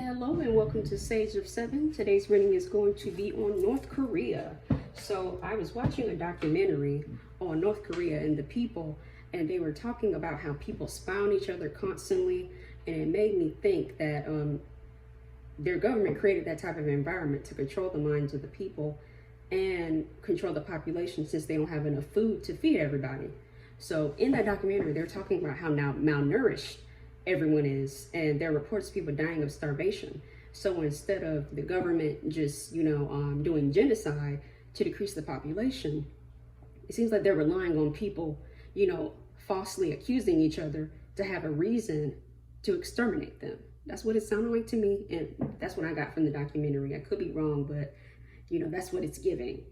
Hello and welcome to Sage of Seven. Today's reading is going to be on North Korea. So I was watching a documentary on North Korea and the people, and they were talking about how people spy on each other constantly, and it made me think that their government created that type of environment to control the minds of the people and control the population, since they don't have enough food to feed everybody. So in that documentary, they're talking about how now malnourished everyone is, and there are reports of people dying of starvation. So instead of the government just doing genocide to decrease the population, it seems like they're relying on people falsely accusing each other to have a reason to exterminate them. That's what it sounded like to me, and that's what I got from the documentary. I could be wrong, but that's what it's giving.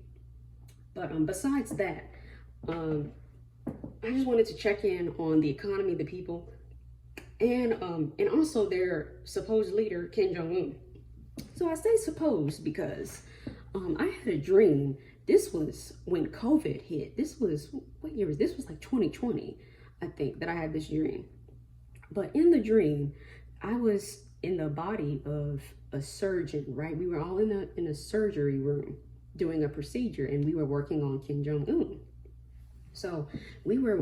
But besides that, I just wanted to check in on the economy, the people, and also their supposed leader, Kim Jong-un. So I say supposed because I had a dream. This was when COVID hit. This was, what year was this? This was like 2020, I think, that I had this dream. But in the dream, I was in the body of a surgeon, right? We were all in a surgery room doing a procedure, and we were working on Kim Jong-un. So we were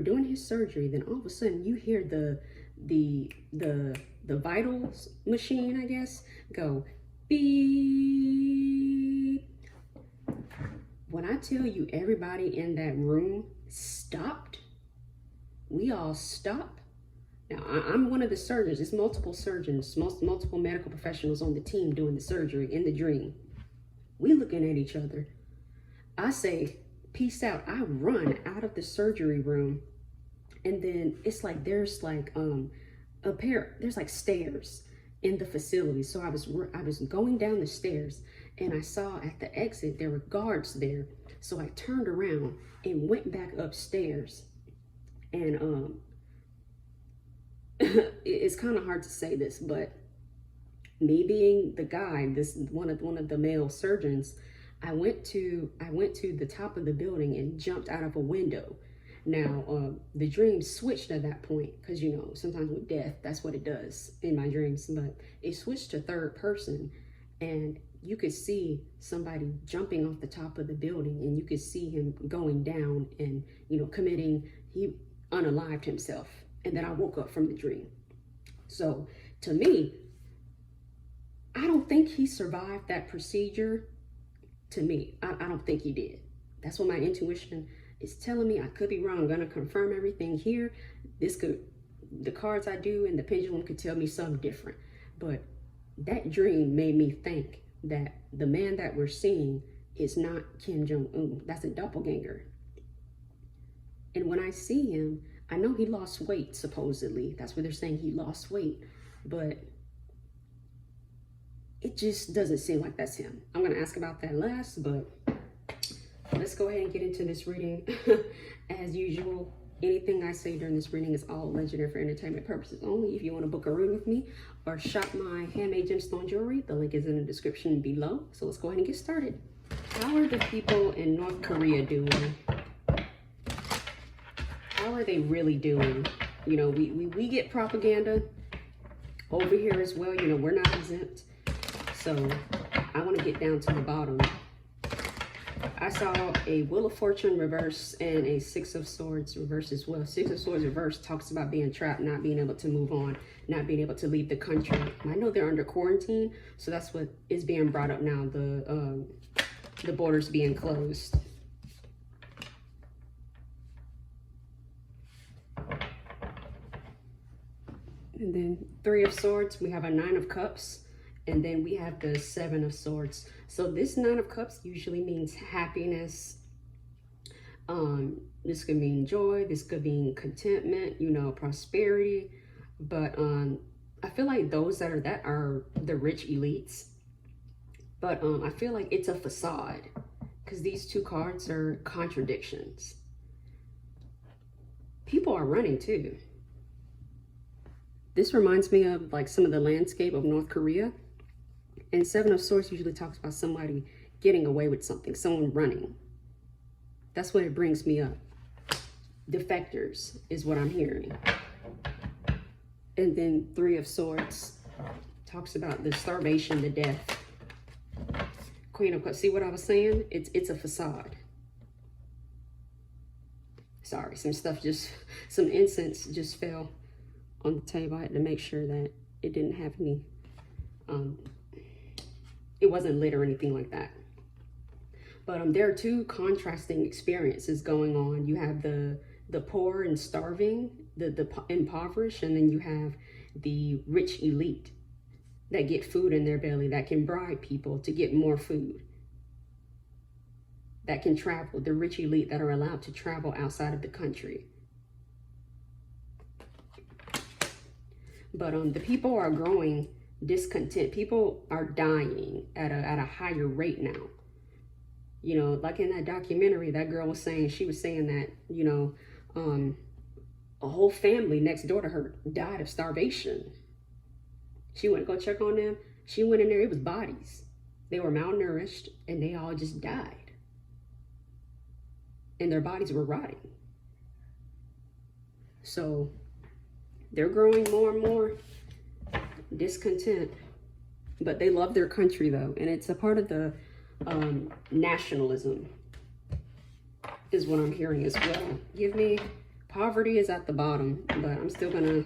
doing his surgery. Then all of a sudden you hear the vitals machine, I guess, go beep. When I tell you everybody in that room stopped, we all stopped. Now I'm one of the surgeons. It's multiple surgeons, multiple medical professionals on the team doing the surgery in the dream. We looking at each other. I say, peace out. I run out of the surgery room, and then it's like there's like there's like stairs in the facility. So I was going down the stairs, and I saw at the exit there were guards there. So I turned around and went back upstairs, and it's kind of hard to say this, but me being the guy, this one of the male surgeons, I went to the top of the building and jumped out of a window. Now, the dream switched at that point, because, sometimes with death, that's what it does in my dreams. But it switched to third person, and you could see somebody jumping off the top of the building, and you could see him going down and, he unalived himself. And then I woke up from the dream. So to me, I don't think he survived that procedure. To me, I don't think he did. That's what my intuition is telling me. I could be wrong. I'm going to confirm everything here. The cards I do and the pendulum could tell me something different. But that dream made me think that the man that we're seeing is not Kim Jong-un. That's a doppelganger. And when I see him, I know he lost weight, supposedly. That's what they're saying, he lost weight. But it just doesn't seem like that's him. I'm going to ask about that last, but let's go ahead and get into this reading. As usual, anything I say during this reading is all legendary for entertainment purposes only. If you want to book a reading with me or shop my handmade gemstone jewelry, the link is in the description below. So let's go ahead and get started. How are the people in North Korea doing? How are they really doing? We get propaganda over here as well. We're not exempt. So I want to get down to the bottom. I saw a Wheel of Fortune reverse and a Six of Swords reverse as well. Six of Swords reverse talks about being trapped, not being able to move on, not being able to leave the country. I know they're under quarantine, so that's what is being brought up now, the borders being closed. And then Three of Swords, we have a Nine of Cups. And then we have the Seven of Swords. So this Nine of Cups usually means happiness. This could mean joy. This could mean contentment, prosperity. But I feel like those that are the rich elites. But I feel like it's a facade, because these two cards are contradictions. People are running too. This reminds me of like some of the landscape of North Korea. And Seven of Swords usually talks about somebody getting away with something, someone running. That's what it brings me up. Defectors is what I'm hearing. And then Three of Swords talks about the starvation, the death. Queen of Cups. See what I was saying? It's a facade. Sorry, some incense just fell on the table. I had to make sure that it didn't have any, it wasn't lit or anything like that. But there are two contrasting experiences going on. You have the poor and starving, the impoverished, and then you have the rich elite that get food in their belly, that can bribe people to get more food, that can travel, the rich elite that are allowed to travel outside of the country. But the people are growing discontent. People are dying at a higher rate now. You know, like in that documentary, that girl was saying, she was saying that, you know, a whole family next door to her died of starvation. She went to go check on them. She went in there, it was bodies. They were malnourished and they all just died. And their bodies were rotting. So they're growing more and more discontent. But they love their country though. And it's a part of the nationalism is what I'm hearing as well. Give me, poverty is at the bottom, but I'm still gonna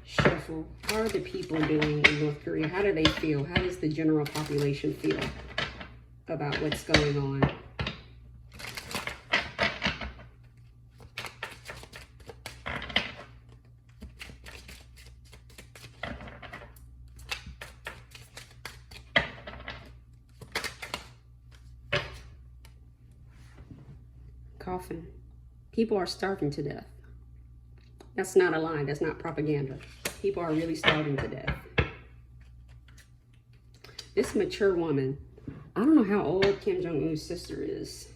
shuffle. How are the people doing in North Korea? How do they feel? How does the general population feel about what's going on? Coffin. People are starving to death. That's not a lie. That's not propaganda. People are really starving to death. This mature woman, I don't know how old Kim Jong-un's sister is.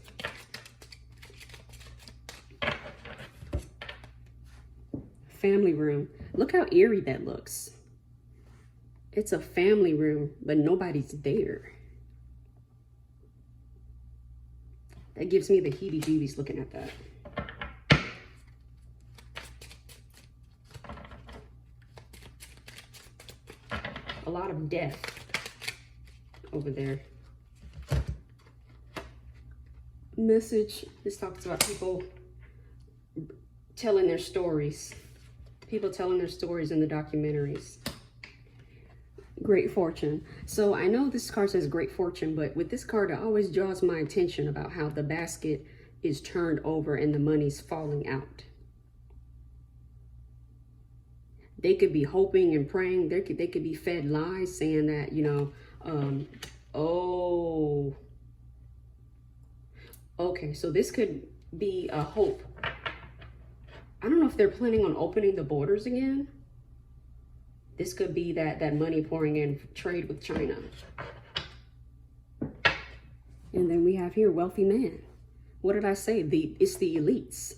Family room. Look how eerie that looks. It's a family room, but nobody's there. That gives me the heebie-jeebies looking at that. A lot of death over there. Message. This talks about people telling their stories. People telling their stories in the documentaries. Great fortune. So I know this card says great fortune, but with this card, it always draws my attention about how the basket is turned over and the money's falling out. They could be hoping and praying. They could be fed lies saying that, you know, oh, okay, so this could be a hope. I don't know if they're planning on opening the borders again. This could be that money pouring in trade with China. And then we have here wealthy man. What did I say? It's the elites.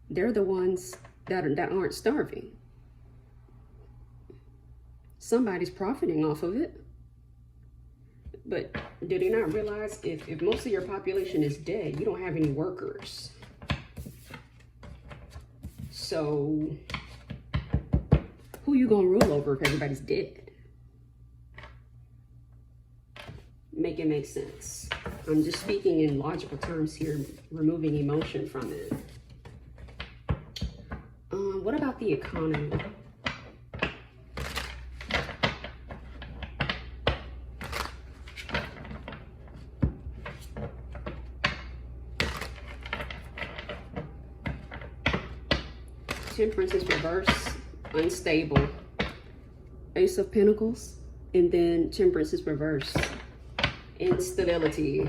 They're the ones that aren't starving. Somebody's profiting off of it. But did they not realize if most of your population is dead, you don't have any workers. So who you gonna rule over if everybody's dead? Make it make sense. I'm just speaking in logical terms here, removing emotion from it. What about the economy? Temperance is reverse, unstable. Ace of Pentacles, and then Temperance is reverse, instability.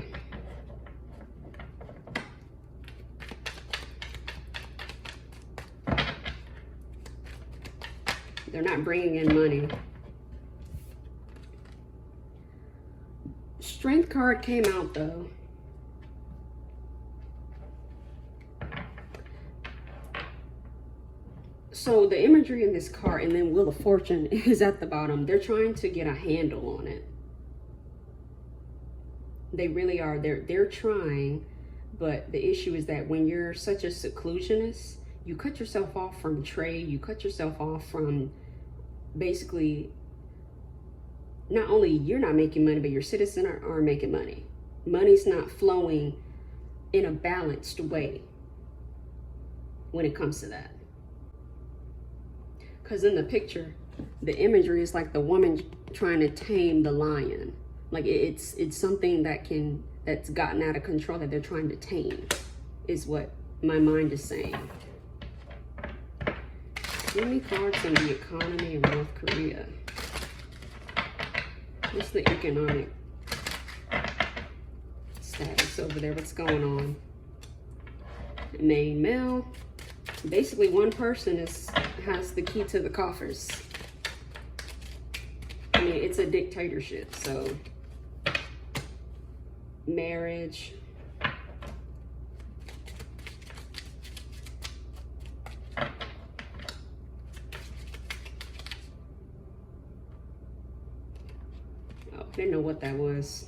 They're not bringing in money. Strength card came out though. So the imagery in this card, and then Wheel of Fortune is at the bottom. They're trying to get a handle on it. They really are. They're trying, but the issue is that when you're such a seclusionist, you cut yourself off from trade. You cut yourself off from basically not only you're not making money, but your citizens aren't making money. Money's not flowing in a balanced way when it comes to that. Because in the picture, the imagery is like the woman trying to tame the lion. Like it's something that's gotten out of control that they're trying to tame, is what my mind is saying. Give me cards on the economy of North Korea. What's the economic status over there? What's going on? Main male. Basically, one person has the key to the coffers. I mean, it's a dictatorship, so marriage. I didn't know what that was.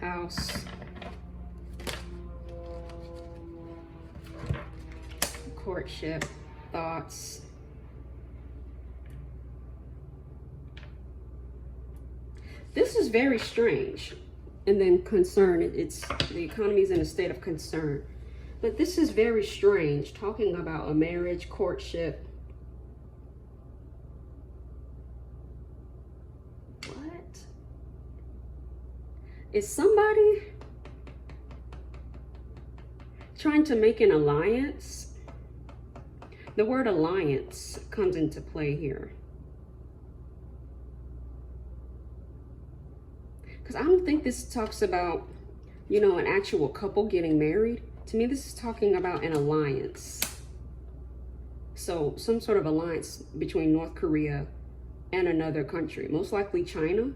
House. Courtship. Thoughts. This is very strange. And then concern. It's the economy is in a state of concern. But this is very strange. Talking about a marriage, courtship. Is somebody trying to make an alliance? The word alliance comes into play here. Because I don't think this talks about, you know, an actual couple getting married. To me, this is talking about an alliance. So some sort of alliance between North Korea and another country, most likely China.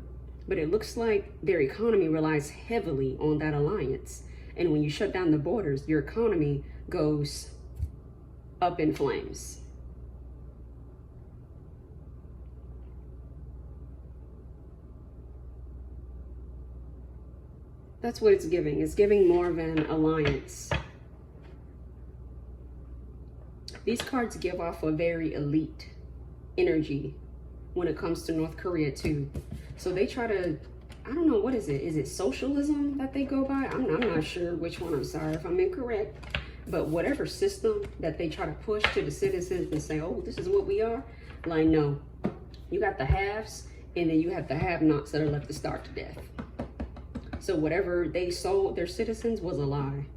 But it looks like their economy relies heavily on that alliance. And when you shut down the borders, your economy goes up in flames. That's what it's giving. It's giving more of an alliance. These cards give off a very elite energy when it comes to North Korea too. So they try to, I don't know, what is it? Is it socialism that they go by? I'm not sure which one. I'm sorry if I'm incorrect. But whatever system that they try to push to the citizens and say, oh, this is what we are. Like, no. You got the haves, and then you have the have-nots that are left to starve to death. So whatever they sold their citizens was a lie.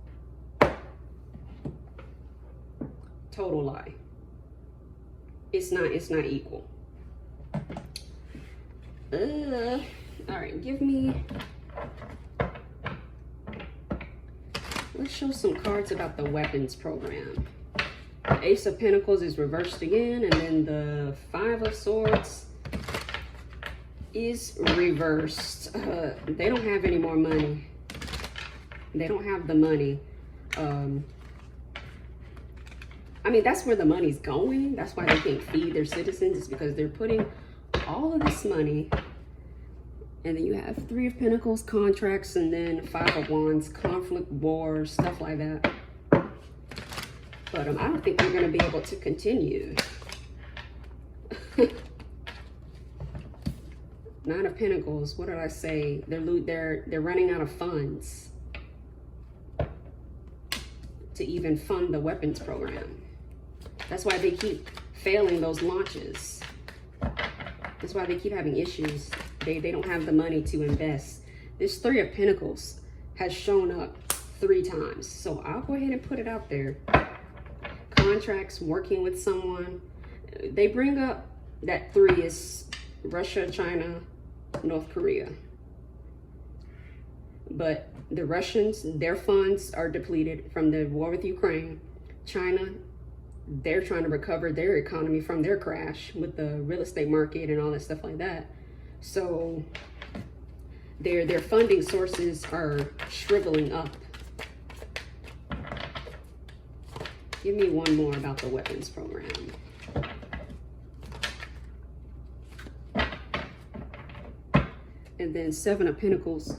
Total lie. It's not equal. All right, give me, let's show some cards about the weapons program. The Ace of Pentacles is reversed again, and then the Five of Swords is reversed. They don't have any more money. They don't have the money. I mean, that's where the money's going. That's why they can't feed their citizens. It's because they're putting all of this money, and then you have Three of Pentacles, contracts, and then Five of Wands, conflict, war, stuff like that. But I don't think we're going to be able to continue. Nine of Pentacles, what did I say? They're running out of funds to even fund the weapons program. That's why they keep failing those launches. That's why they keep having issues. They don't have the money to invest. This Three of Pentacles has shown up 3 times. So I'll go ahead and put it out there. Contracts, working with someone. They bring up that 3 is Russia, China, North Korea. But the Russians, their funds are depleted from the war with Ukraine. China, they're trying to recover their economy from their crash with the real estate market and all that stuff like that. So their funding sources are shriveling up. Give me one more about the weapons program. And then Seven of Pentacles,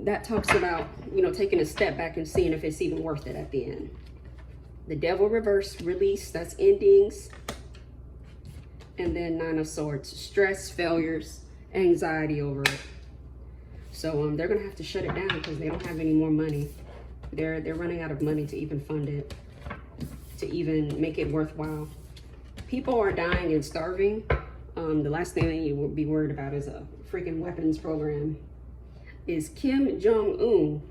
that talks about, you know, taking a step back and seeing if it's even worth it at the end. The Devil reverse, release, that's endings. And then Nine of Swords, stress, failures, anxiety over it. So they're gonna have to shut it down because they don't have any more money. They're running out of money to even fund it, to even make it worthwhile. People are dying and starving. The last thing that you will be worried about is a freaking weapons program. Is Kim Jong-un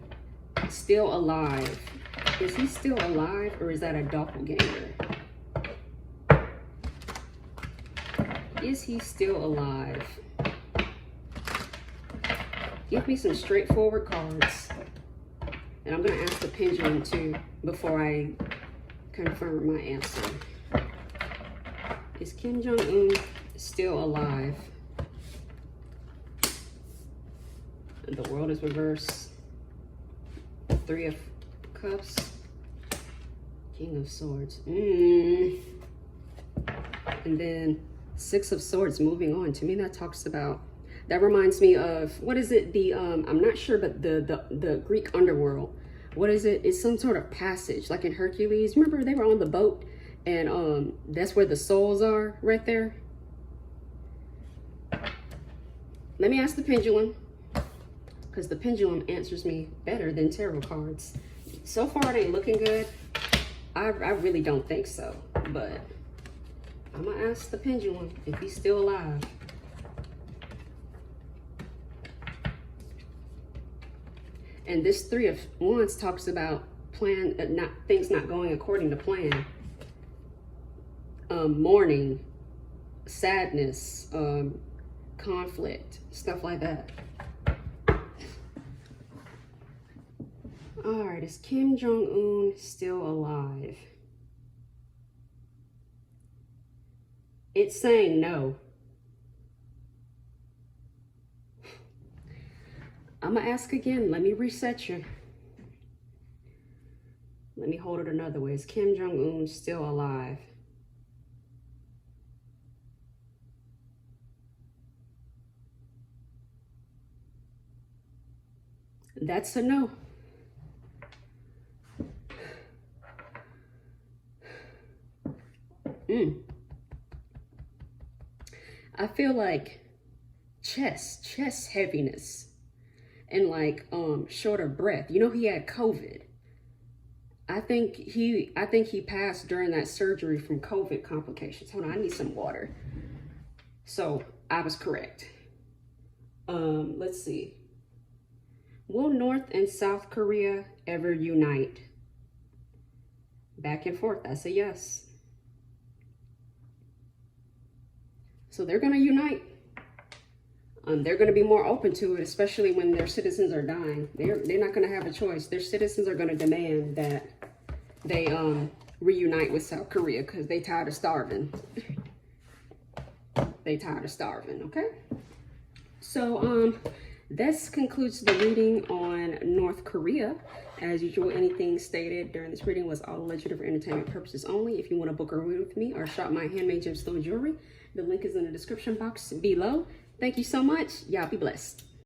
still alive? Is he still alive, or is that a doppelganger? Is he still alive? Give me some straightforward cards. And I'm going to ask the pendulum too before I confirm my answer. Is Kim Jong-un still alive? And the world is reversed. Three of Cups. King of Swords. And then Six of Swords, moving on. To me, that talks about, that reminds me of, what is it? The, I'm not sure, but the Greek underworld. What is it? It's some sort of passage, like in Hercules. Remember they were on the boat and that's where the souls are, right there. Let me ask the pendulum, because the pendulum answers me better than tarot cards. So far, it ain't looking good. I really don't think so, but I'm gonna ask the pendulum if he's still alive. And this Three of Wands talks about things not going according to plan. Mourning, sadness, conflict, stuff like that. All right, is Kim Jong-un still alive? It's saying no. I'm gonna ask again. Let me reset you. Let me hold it another way. Is Kim Jong-un still alive? That's a no. I feel like chest heaviness and like shorter breath. You know, he had COVID. I think he passed during that surgery from COVID complications. Hold on, I need some water. So I was correct. Let's see. Will North and South Korea ever unite? Back and forth, that's a yes. So they're going to unite. They're going to be more open to it, especially when their citizens are dying. They're not going to have a choice. Their citizens are going to demand that they reunite with South Korea because they tired of starving. They tired of starving, okay? So this concludes the reading on North Korea. As usual, anything stated during this reading was all alleged for entertainment purposes only. If you want to book a reading with me or shop my handmade gemstone jewelry, the link is in the description box below. Thank you so much. Y'all be blessed.